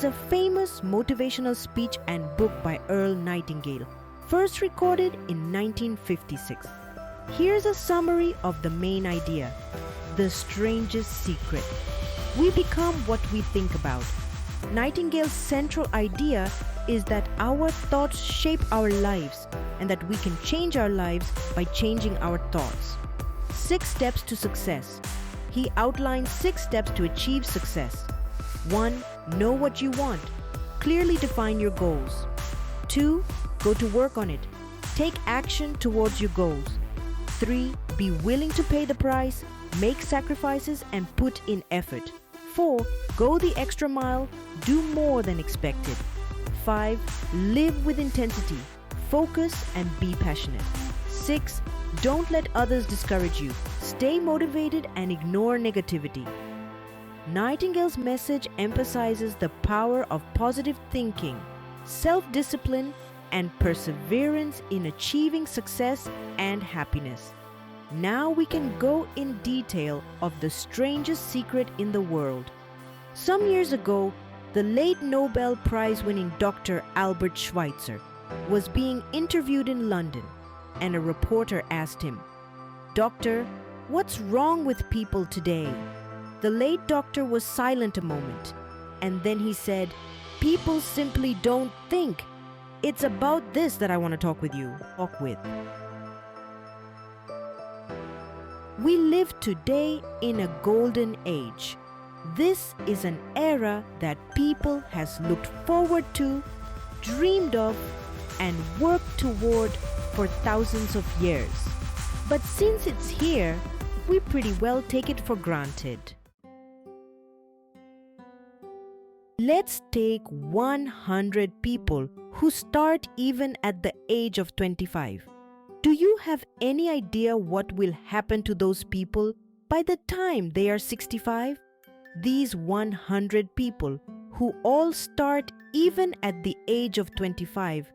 is a famous motivational speech and book by Earl Nightingale, first recorded in 1956. Here's a summary of the main idea: the strangest secret. We become what we think about. Nightingale's central idea is that our thoughts shape our lives and that we can change our lives by changing our thoughts. 6 steps to success. He outlines 6 steps to achieve success. 1. Know what you want. Clearly define your goals. 2. Go to work on it. Take action towards your goals. 3. Be willing to pay the price, make sacrifices, and put in effort. 4. Go the extra mile, do more than expected. 5. Live with intensity, focus, and be passionate. 6. Don't let others discourage you. Stay motivated and ignore negativity. Nightingale's message emphasizes the power of positive thinking, self-discipline, and perseverance in achieving success and happiness. Now we can go in detail of the strangest secret in the world. Some years ago, the late Nobel Prize-winning Dr. Albert Schweitzer was being interviewed in London, and a reporter asked him, "Doctor, what's wrong with people today?" The late doctor was silent a moment, and then he said, "People simply don't think. It's about this that I want to talk with. We live today in a golden age. This is an era that people has looked forward to, dreamed of, and worked toward for thousands of years. But since it's here, we pretty well take it for granted. Let's take 100 people who start even at the age of 25. Do you have any idea what will happen to those people by the time they are 65? These 100 people who all start even at the age of 25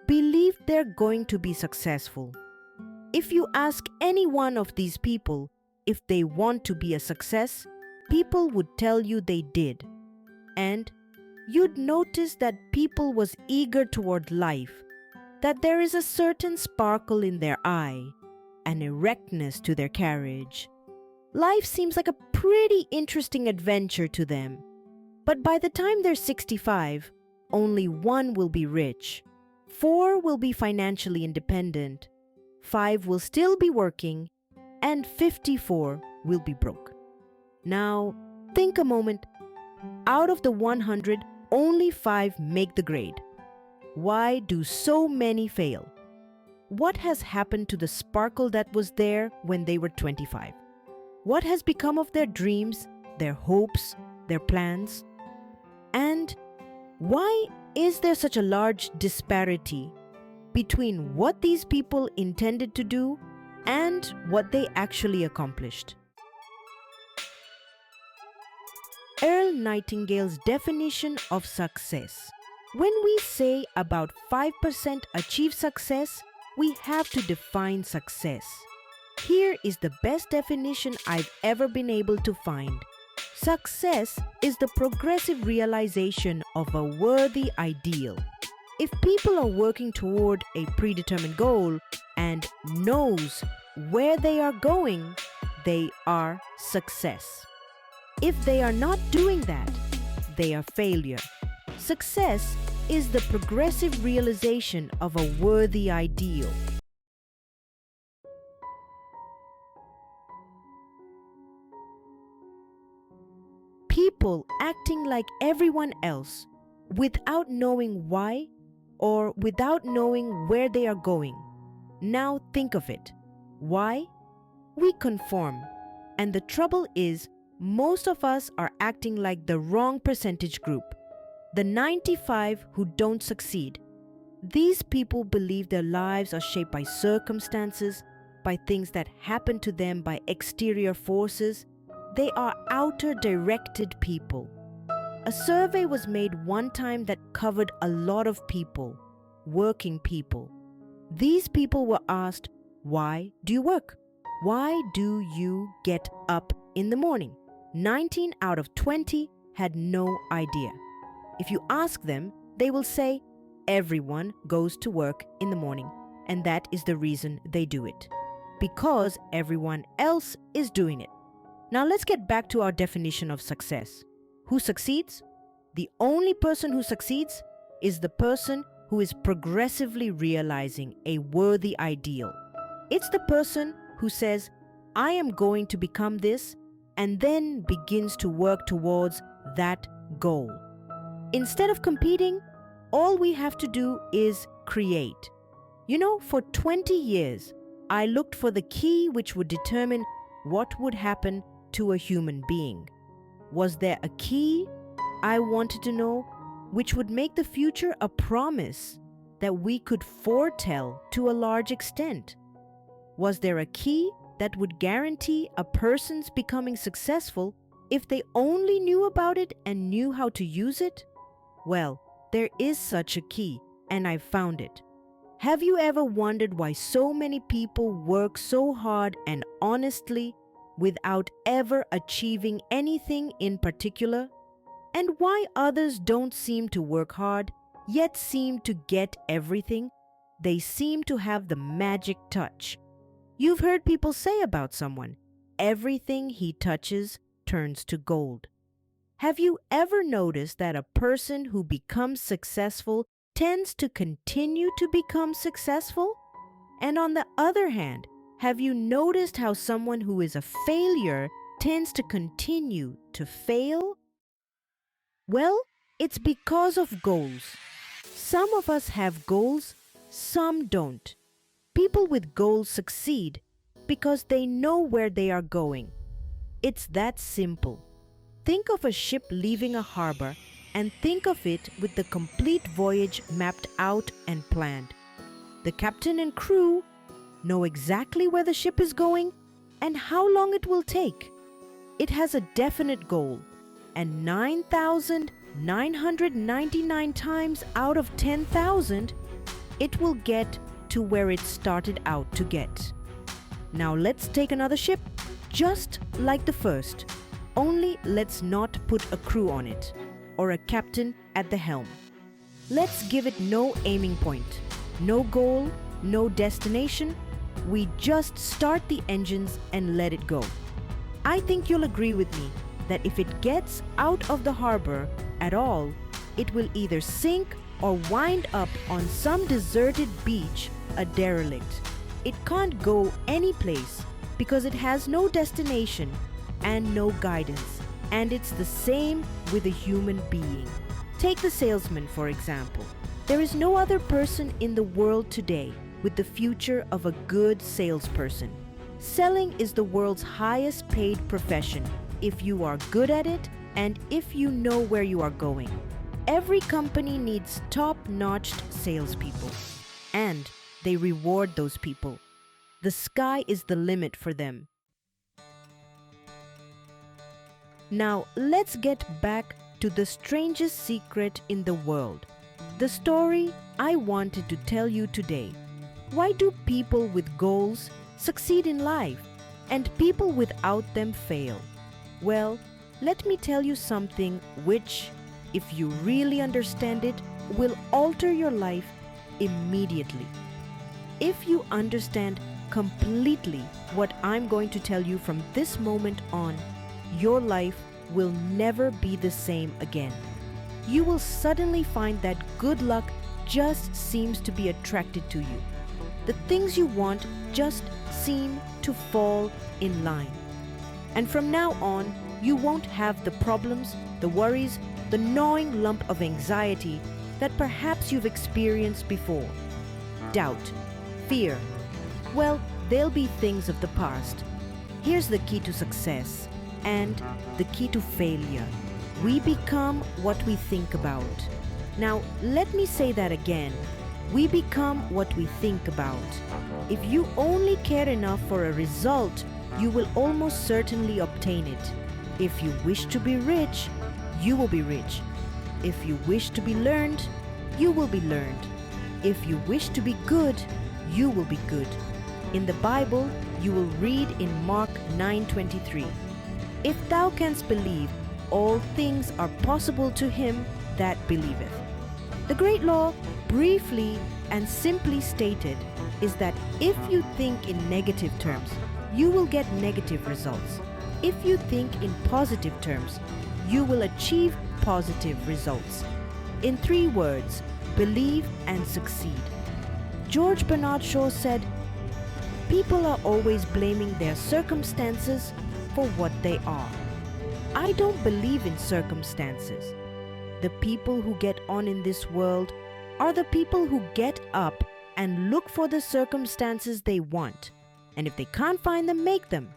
believe they're going to be successful. If you ask any one of these people if they want to be a success, people would tell you they did. And you'd notice that people was eager toward life, that there is a certain sparkle in their eye, an erectness to their carriage. Life seems like a pretty interesting adventure to them. But by the time they're 65, only 1 will be rich, 4 will be financially independent, 5 will still be working, and 54 will be broke. Now, think a moment. Out of the 100, only 5 make the grade. Why do so many fail? What has happened to the sparkle that was there when they were 25? What has become of their dreams, their hopes, their plans? And why is there such a large disparity between what these people intended to do and what they actually accomplished? Earl Nightingale's definition of success. When we say about 5% achieve success, we have to define success. Here is the best definition I've ever been able to find. Success is the progressive realization of a worthy ideal. If people are working toward a predetermined goal and knows where they are going, they are success. If they are not doing that, they are failure. Success is the progressive realization of a worthy ideal. People acting like everyone else without knowing why or without knowing where they are going. Now think of it. Why? We conform. And the trouble is, most of us are acting like the wrong percentage group, the 95 who don't succeed. These people believe their lives are shaped by circumstances, by things that happen to them by exterior forces. They are outer-directed people. A survey was made one time that covered a lot of people, working people. These people were asked, "Why do you work? Why do you get up in the morning?" 19 out of 20 had no idea. If you ask them, they will say, everyone goes to work in the morning, and that is the reason they do it. Because everyone else is doing it. Now let's get back to our definition of success. Who succeeds? The only person who succeeds is the person who is progressively realizing a worthy ideal. It's the person who says, I am going to become this, and then begins to work towards that goal. Instead of competing, all we have to do is create. You know, for 20 years, I looked for the key which would determine what would happen to a human being. Was there a key I wanted to know which would make the future a promise that we could foretell to a large extent? Was there a key that would guarantee a person's becoming successful if they only knew about it and knew how to use it? Well, there is such a key, and I found it. Have you ever wondered why so many people work so hard and honestly without ever achieving anything in particular? And why others don't seem to work hard, yet seem to get everything? They seem to have the magic touch. You've heard people say about someone, everything he touches turns to gold. Have you ever noticed that a person who becomes successful tends to continue to become successful? And on the other hand, have you noticed how someone who is a failure tends to continue to fail? Well, it's because of goals. Some of us have goals, some don't. People with goals succeed because they know where they are going. It's that simple. Think of a ship leaving a harbor and think of it with the complete voyage mapped out and planned. The captain and crew know exactly where the ship is going and how long it will take. It has a definite goal, and 9,999 times out of 10,000, it will get to where it started out to get. Now let's take another ship, just like the first, only let's not put a crew on it, or a captain at the helm. Let's give it no aiming point, no goal, no destination. We just start the engines and let it go. I think you'll agree with me that if it gets out of the harbor at all, it will either sink or wind up on some deserted beach, a derelict. It can't go any place because it has no destination and no guidance. And it's the same with a human being. Take the salesman, for example. There is no other person in the world today with the future of a good salesperson. Selling is the world's highest paid profession if you are good at it and if you know where you are going. Every company needs top-notch salespeople, and they reward those people. The sky is the limit for them. Now, let's get back to the strangest secret in the world. The story I wanted to tell you today. Why do people with goals succeed in life and people without them fail? Well, let me tell you something which, if you really understand it, will alter your life immediately. If you understand completely what I'm going to tell you from this moment on, your life will never be the same again. You will suddenly find that good luck just seems to be attracted to you. The things you want just seem to fall in line. And from now on, you won't have the problems, the worries, the gnawing lump of anxiety that perhaps you've experienced before. Doubt, fear, well, they'll be things of the past. Here's the key to success and the key to failure. We become what we think about. Now, let me say that again. We become what we think about. If you only care enough for a result, you will almost certainly obtain it. If you wish to be rich, you will be rich. If you wish to be learned, you will be learned. If you wish to be good, you will be good. In the Bible, you will read in Mark 9:23, "If thou canst believe, all things are possible to him that believeth. The great law, briefly and simply stated, is that if you think in negative terms, you will get negative results. If you think in positive terms, you will achieve positive results. In 3 words, believe and succeed. George Bernard Shaw said, "People are always blaming their circumstances for what they are." I don't believe in circumstances. The people who get on in this world are the people who get up and look for the circumstances they want. And if they can't find them, make them.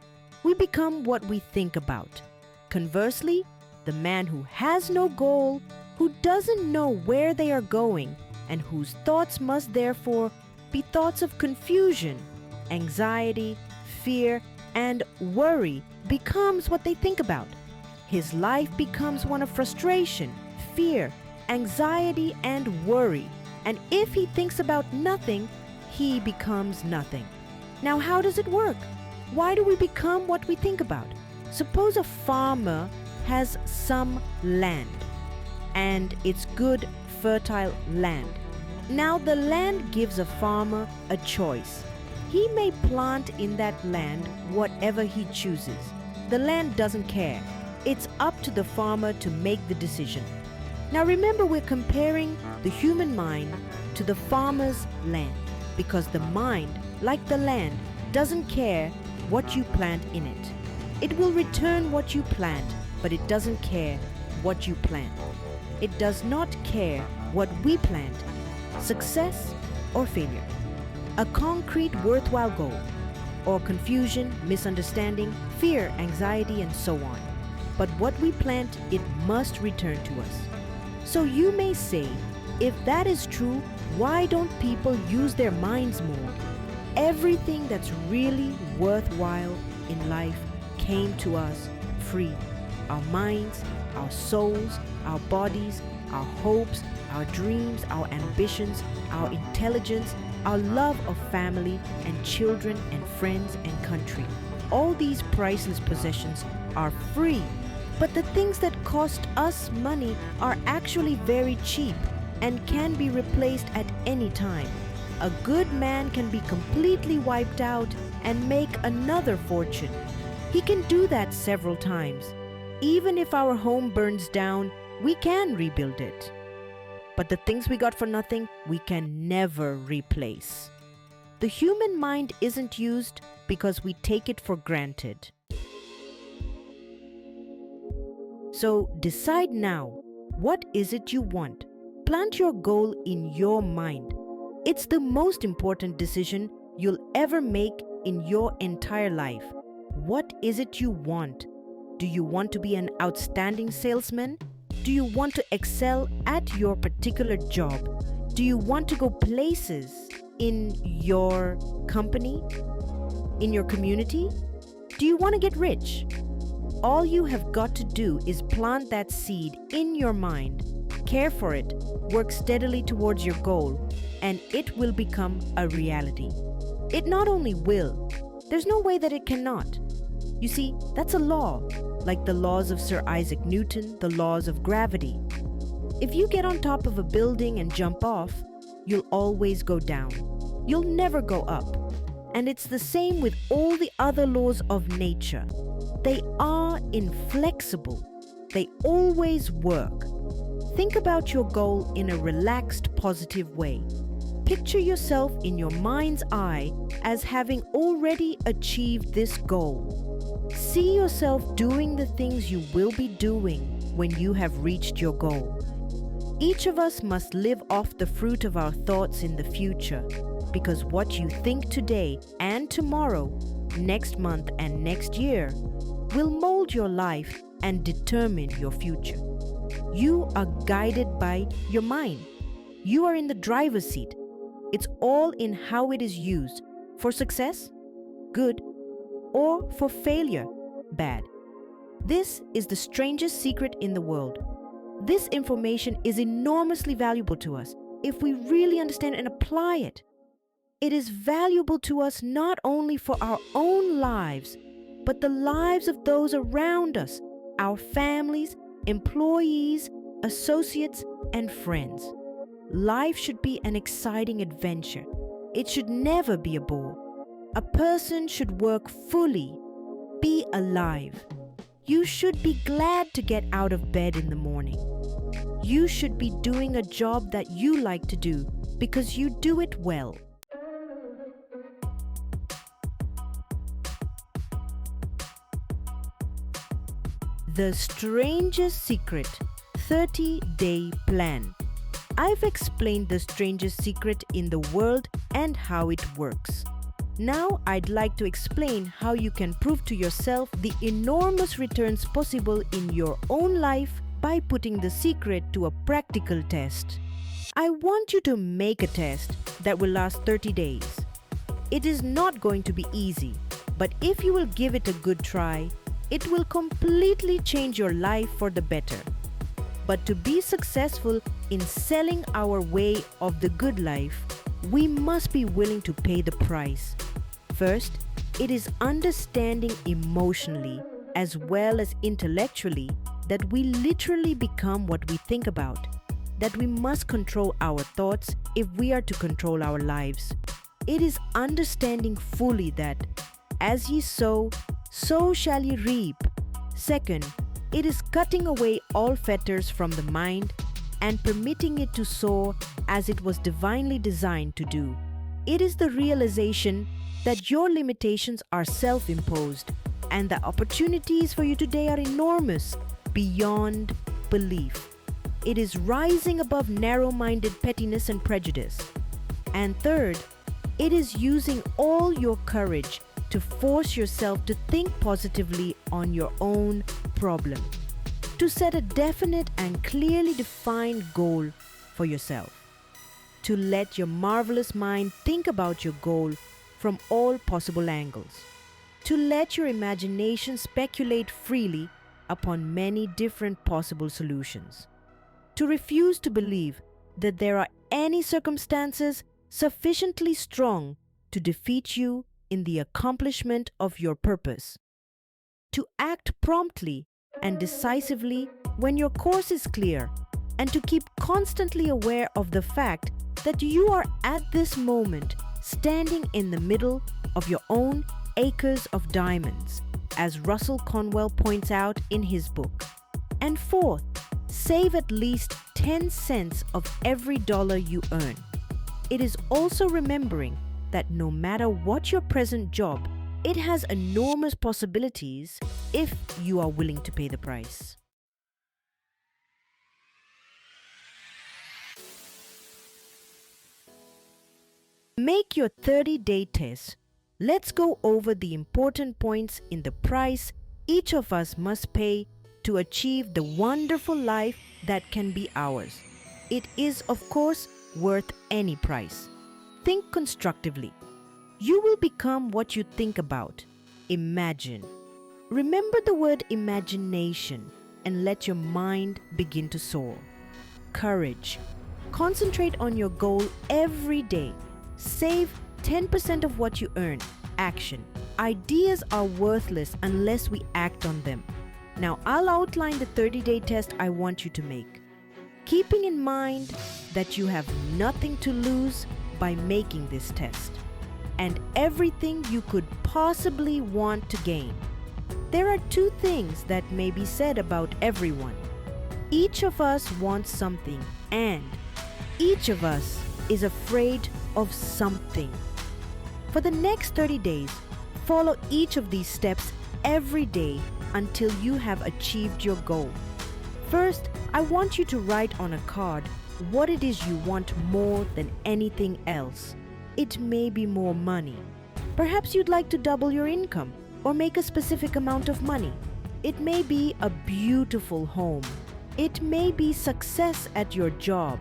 We become what we think about. Conversely, the man who has no goal, who doesn't know where they are going, and whose thoughts must therefore be thoughts of confusion, anxiety, fear, and worry, becomes what they think about. His life becomes one of frustration, fear, anxiety, and worry. And if he thinks about nothing, he becomes nothing. Now, how does it work? Why do we become what we think about? Suppose a farmer has some land, and it's good, fertile land. Now, the land gives a farmer a choice. He may plant in that land whatever he chooses. The land doesn't care. It's up to the farmer to make the decision. Now remember, we're comparing the human mind to the farmer's land, because the mind, like the land, doesn't care what you plant in it. It will return what you plant, but it doesn't care what you plant. It does not care what we plant, success or failure, a concrete worthwhile goal, or confusion, misunderstanding, fear, anxiety, and so on. But what we plant, it must return to us. So you may say, if that is true, why don't people use their minds more? Everything that's really worthwhile in life came to us free. Our minds, our souls, our bodies, our hopes, our dreams, our ambitions, our intelligence, our love of family and children and friends and country. All these priceless possessions are free. But the things that cost us money are actually very cheap and can be replaced at any time. A good man can be completely wiped out and make another fortune. He can do that several times. Even if our home burns down, we can rebuild it. But the things we got for nothing, we can never replace. The human mind isn't used because we take it for granted. So decide now, what is it you want? Plant your goal in your mind. It's the most important decision you'll ever make in your entire life. What is it you want? Do you want to be an outstanding salesman? Do you want to excel at your particular job? Do you want to go places in your company? In your community? Do you want to get rich? All you have got to do is plant that seed in your mind, care for it, work steadily towards your goal, and it will become a reality. It not only will, there's no way that it cannot. You see, that's a law, like the laws of Sir Isaac Newton, the laws of gravity. If you get on top of a building and jump off, you'll always go down. You'll never go up. And it's the same with all the other laws of nature. They are inflexible. They always work. Think about your goal in a relaxed, positive way. Picture yourself in your mind's eye as having already achieved this goal. See yourself doing the things you will be doing when you have reached your goal. Each of us must live off the fruit of our thoughts in the future, because what you think today and tomorrow, next month and next year, will mold your life and determine your future. You are guided by your mind. You are in the driver's seat. It's all in how it is used, for success, good, or for failure, bad. This is the strangest secret in the world. This information is enormously valuable to us if we really understand and apply it. It is valuable to us not only for our own lives, but the lives of those around us, our families, employees, associates, and friends. Life should be an exciting adventure. It should never be a bore. A person should work fully, be alive. You should be glad to get out of bed in the morning. You should be doing a job that you like to do because you do it well. The Strangest Secret 30-Day Plan. I've explained the strangest secret in the world and how it works. Now I'd like to explain how you can prove to yourself the enormous returns possible in your own life by putting the secret to a practical test. I want you to make a test that will last 30 days. It is not going to be easy, but if you will give it a good try, it will completely change your life for the better. But to be successful in selling our way of the good life, we must be willing to pay the price. First, it is understanding emotionally as well as intellectually that we literally become what we think about, that we must control our thoughts if we are to control our lives. It is understanding fully that as ye sow, so shall ye reap. Second, it is cutting away all fetters from the mind and permitting it to soar as it was divinely designed to do. It is the realization that your limitations are self-imposed and the opportunities for you today are enormous, beyond belief. It is rising above narrow-minded pettiness and prejudice. And third, it is using all your courage to force yourself to think positively on your own problem, to set a definite and clearly defined goal for yourself, to let your marvelous mind think about your goal from all possible angles, to let your imagination speculate freely upon many different possible solutions, to refuse to believe that there are any circumstances sufficiently strong to defeat you in the accomplishment of your purpose, to act promptly and decisively when your course is clear, and to keep constantly aware of the fact that you are at this moment standing in the middle of your own acres of diamonds, as Russell Conwell points out in his book. And fourth, save at least 10 cents of every dollar you earn. It is also remembering that no matter what your present job, it has enormous possibilities if you are willing to pay the price. Make your 30-day test. Let's go over the important points in the price each of us must pay to achieve the wonderful life that can be ours. It is, of course, worth any price. Think constructively. You will become what you think about. Imagine. Remember the word imagination and let your mind begin to soar. Courage. Concentrate on your goal every day. Save 10% of what you earn. Action. Ideas are worthless unless we act on them. Now I'll outline the 30-day test I want you to make, keeping in mind that you have nothing to lose by making this test, and everything you could possibly want to gain. There are two things that may be said about everyone. Each of us wants something, and each of us is afraid of something. For the next 30 days, follow each of these steps every day until you have achieved your goal. First, I want you to write on a card what it is you want more than anything else. It may be more money. Perhaps you'd like to double your income or make a specific amount of money. It may be a beautiful home. It may be success at your job.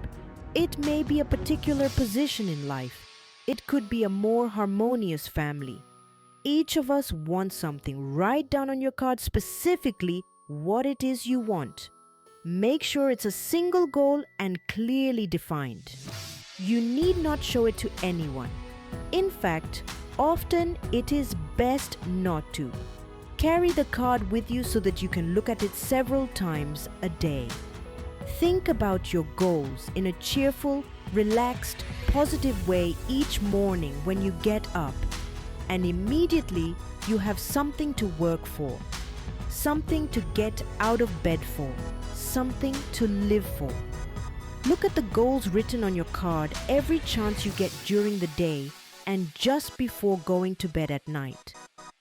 It may be a particular position in life. It could be a more harmonious family. Each of us wants something. Write down on your card specifically what it is you want. Make sure it's a single goal and clearly defined. You need not show it to anyone. In fact, often it is best not to. Carry the card with you so that you can look at it several times a day. Think about your goals in a cheerful, relaxed, positive way each morning when you get up, and immediately you have something to work for, something to get out of bed for, something to live for. Look at the goals written on your card every chance you get during the day and just before going to bed at night.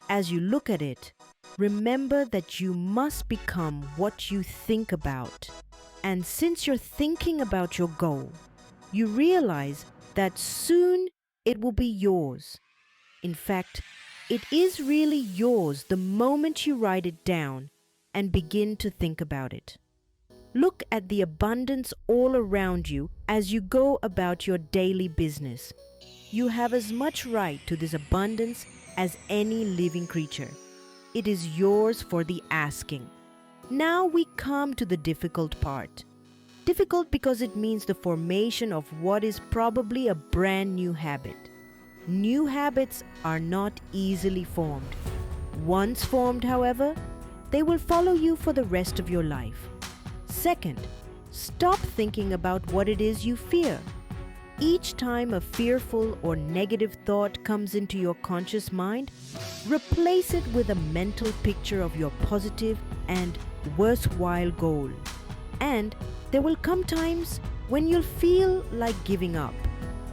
As you look at it, remember that you must become what you think about. And since you're thinking about your goal, you realize that soon it will be yours. In fact, it is really yours the moment you write it down and begin to think about it. Look at the abundance all around you as you go about your daily business. You have as much right to this abundance as any living creature. It is yours for the asking. Now we come to the difficult part. Difficult because it means the formation of what is probably a brand new habit. New habits are not easily formed. Once formed, however, they will follow you for the rest of your life. Second, stop thinking about what it is you fear. Each time a fearful or negative thought comes into your conscious mind, replace it with a mental picture of your positive and worthwhile goal. And there will come times when you'll feel like giving up.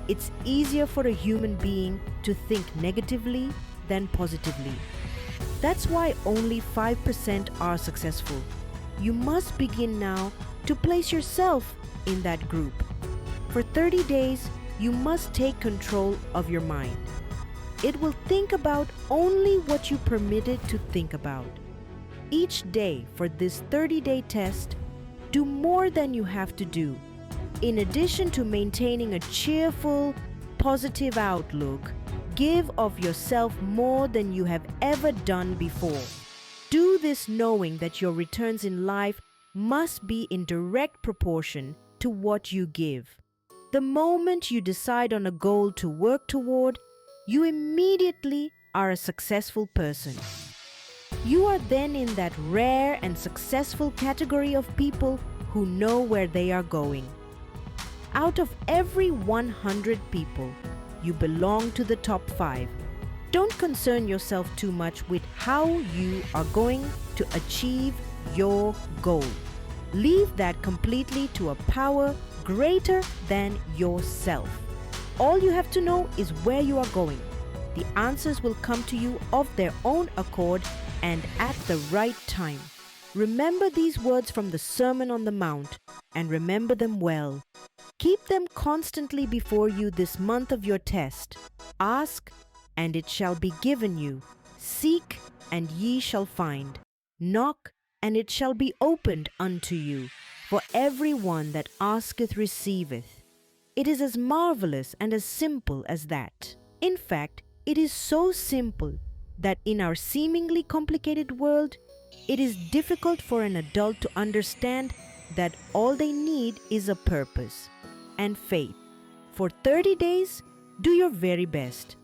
It's easier for a human being to think negatively than positively. That's why only 5% are successful. You must begin now to place yourself in that group. For 30 days, you must take control of your mind. It will think about only what you permit it to think about. Each day for this 30-day test, do more than you have to do. In addition to maintaining a cheerful, positive outlook, give of yourself more than you have ever done before. Do this knowing that your returns in life must be in direct proportion to what you give. The moment you decide on a goal to work toward, you immediately are a successful person. You are then in that rare and successful category of people who know where they are going. Out of every 100 people, you belong to the top 5. Don't concern yourself too much with how you are going to achieve your goal. Leave that completely to a power greater than yourself. All you have to know is where you are going. The answers will come to you of their own accord and at the right time. Remember these words from the Sermon on the Mount and remember them well. Keep them constantly before you this month of your test. Ask, and it shall be given you. Seek, and ye shall find. Knock, and it shall be opened unto you. For every one that asketh receiveth. It is as marvelous and as simple as that. In fact, it is so simple that in our seemingly complicated world, it is difficult for an adult to understand that all they need is a purpose and faith. For 30 days, do your very best.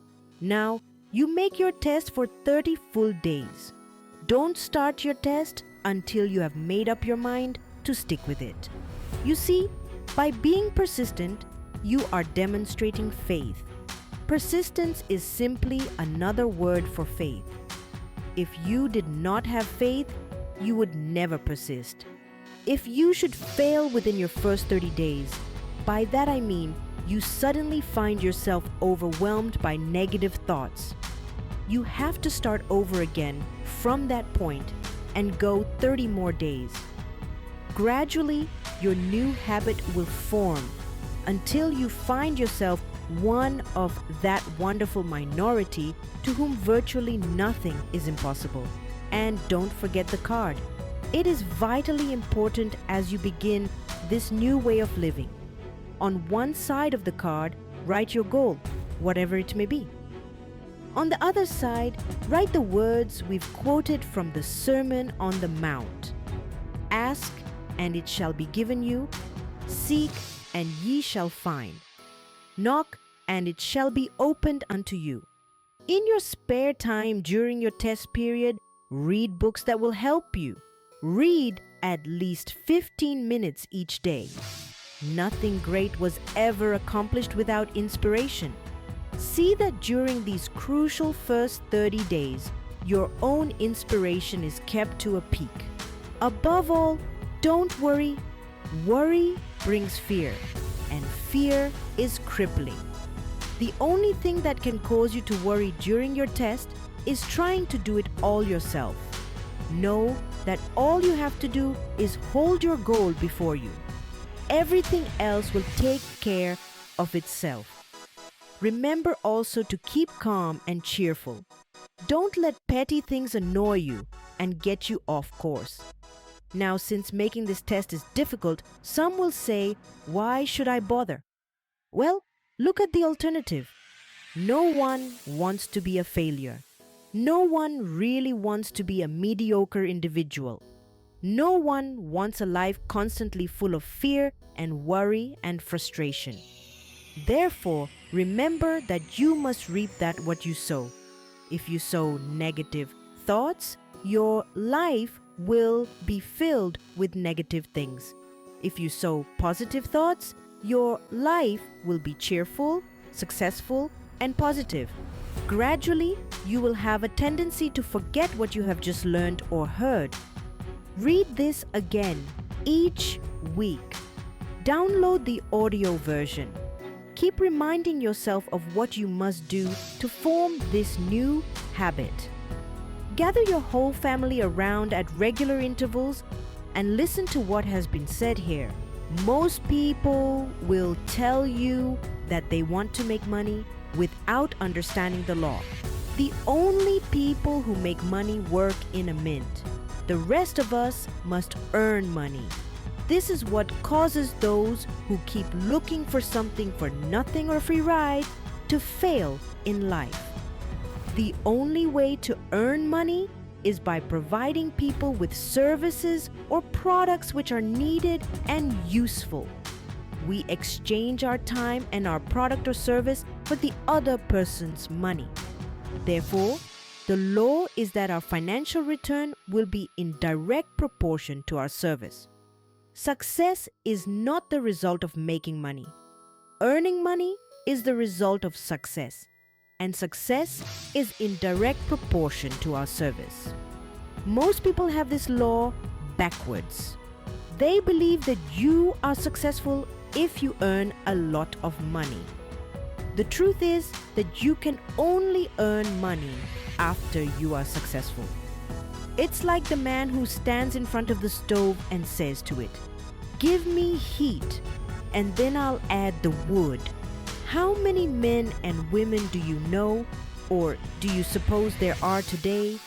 Now, you make your test for 30 full days. Don't start your test until you have made up your mind to stick with it. You see, by being persistent, you are demonstrating faith. Persistence is simply another word for faith. If you did not have faith, you would never persist. If you should fail within your first 30 days, by that I mean you suddenly find yourself overwhelmed by negative thoughts. You have to start over again from that point and go 30 more days. Gradually, your new habit will form until you find yourself one of that wonderful minority to whom virtually nothing is impossible. And don't forget the card. It is vitally important as you begin this new way of living. On one side of the card, write your goal, whatever it may be. On the other side, write the words we've quoted from the Sermon on the Mount. Ask, and it shall be given you. Seek, and ye shall find. Knock, and it shall be opened unto you. In your spare time during your test period, read books that will help you. Read at least 15 minutes each day. Nothing great was ever accomplished without inspiration. See that during these crucial first 30 days, your own inspiration is kept to a peak. Above all, don't worry. Worry brings fear, and fear is crippling. The only thing that can cause you to worry during your test is trying to do it all yourself. Know that all you have to do is hold your goal before you. Everything else will take care of itself. Remember also to keep calm and cheerful. Don't let petty things annoy you and get you off course. Now, since making this test is difficult, some will say, why should I bother? Well, look at the alternative. No one wants to be a failure. No one really wants to be a mediocre individual. No one wants a life constantly full of fear and worry and frustration. Therefore, remember that you must reap that what you sow. If you sow negative thoughts, your life will be filled with negative things. If you sow positive thoughts, your life will be cheerful, successful, and positive. Gradually, you will have a tendency to forget what you have just learned or heard. Read this again each week. Download the audio version. Keep reminding yourself of what you must do to form this new habit. Gather your whole family around at regular intervals and listen to what has been said here. Most people will tell you that they want to make money without understanding the law. The only people who make money work in a mint. The rest of us must earn money. This is what causes those who keep looking for something for nothing or free ride to fail in life. The only way to earn money is by providing people with services or products which are needed and useful. We exchange our time and our product or service for the other person's money. Therefore, the law is that our financial return will be in direct proportion to our service. Success is not the result of making money. Earning money is the result of success, and success is in direct proportion to our service. Most people have this law backwards. They believe that you are successful if you earn a lot of money. The truth is that you can only earn money after you are successful. It's like the man who stands in front of the stove and says to it, "Give me heat, and then I'll add the wood." How many men and women do you know, or do you suppose there are today,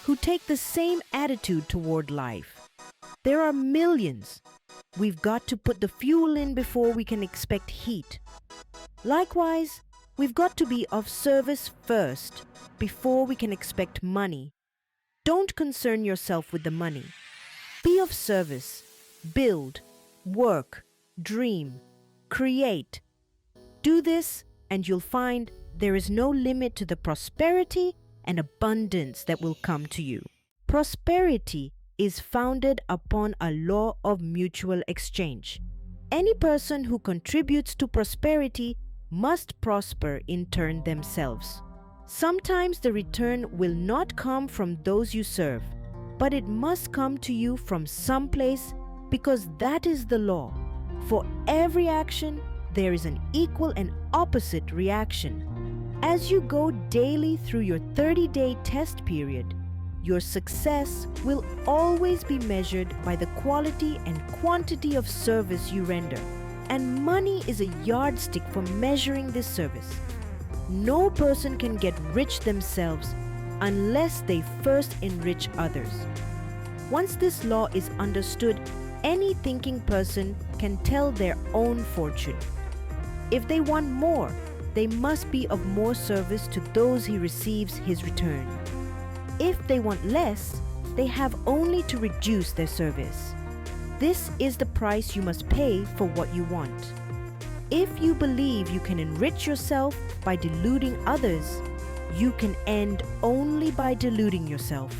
who take the same attitude toward life? There are millions. We've got to put the fuel in before we can expect heat. Likewise, we've got to be of service first before we can expect money. Don't concern yourself with the money. Be of service. Build, work, dream, create. Do this and you'll find there is no limit to the prosperity and abundance that will come to you. Prosperity is founded upon a law of mutual exchange. Any person who contributes to prosperity must prosper in turn themselves. Sometimes the return will not come from those you serve, but it must come to you from some place, because that is the law. For every action, there is an equal and opposite reaction. As you go daily through your 30-day test period, your success will always be measured by the quality and quantity of service you render. And money is a yardstick for measuring this service. No person can get rich themselves unless they first enrich others. Once this law is understood, any thinking person can tell their own fortune. If they want more, they must be of more service to those he receives his return. If they want less, they have only to reduce their service. This is the price you must pay for what you want. If you believe you can enrich yourself by deluding others, you can end only by deluding yourself.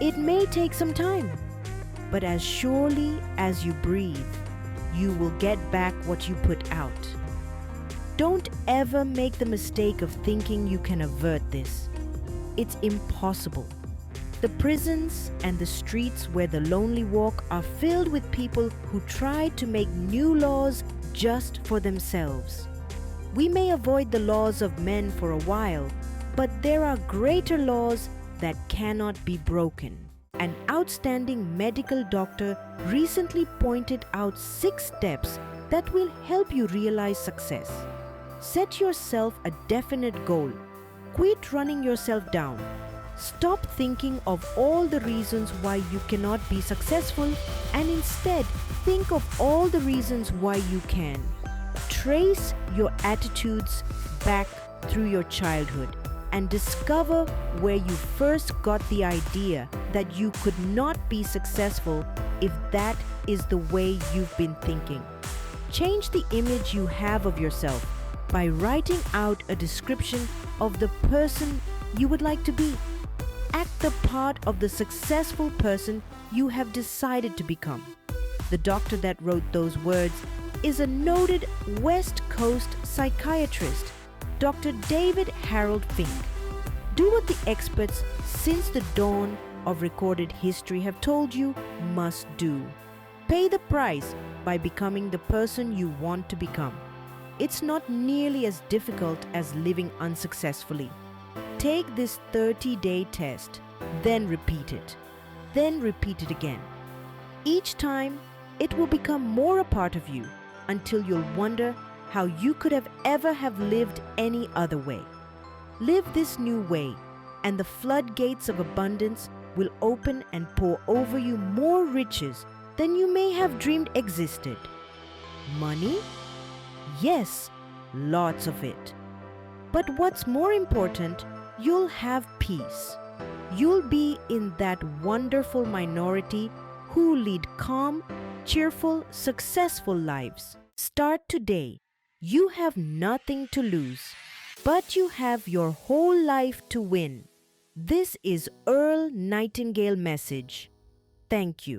It may take some time. but as surely as you breathe, you will get back what you put out. Don't ever make the mistake of thinking you can avert this. It's impossible. The prisons and the streets where the lonely walk are filled with people who try to make new laws just for themselves. We may avoid the laws of men for a while, but there are greater laws that cannot be broken. An outstanding medical doctor recently pointed out 6 steps that will help you realize success. Set yourself a definite goal. Quit running yourself down. Stop thinking of all the reasons why you cannot be successful and instead think of all the reasons why you can. Trace your attitudes back through your childhood and discover where you first got the idea that you could not be successful if that is the way you've been thinking. Change the image you have of yourself by writing out a description of the person you would like to be. Act the part of the successful person you have decided to become. The doctor that wrote those words is a noted West Coast psychiatrist, Dr. David Harold Fink. Do what the experts since the dawn of recorded history have told you must do. Pay the price by becoming the person you want to become. It's not nearly as difficult as living unsuccessfully. Take this 30-day test, then repeat it. Then repeat it again. Each time, it will become more a part of you until you'll wonder how you could have ever have lived any other way. Live this new way, and the floodgates of abundance will open and pour over you more riches than you may have dreamed existed. Money? Yes, lots of it. But what's more important, you'll have peace. You'll be in that wonderful minority who lead calm, cheerful, successful lives. Start today. You have nothing to lose, but you have your whole life to win. This is Earl Nightingale message. Thank you.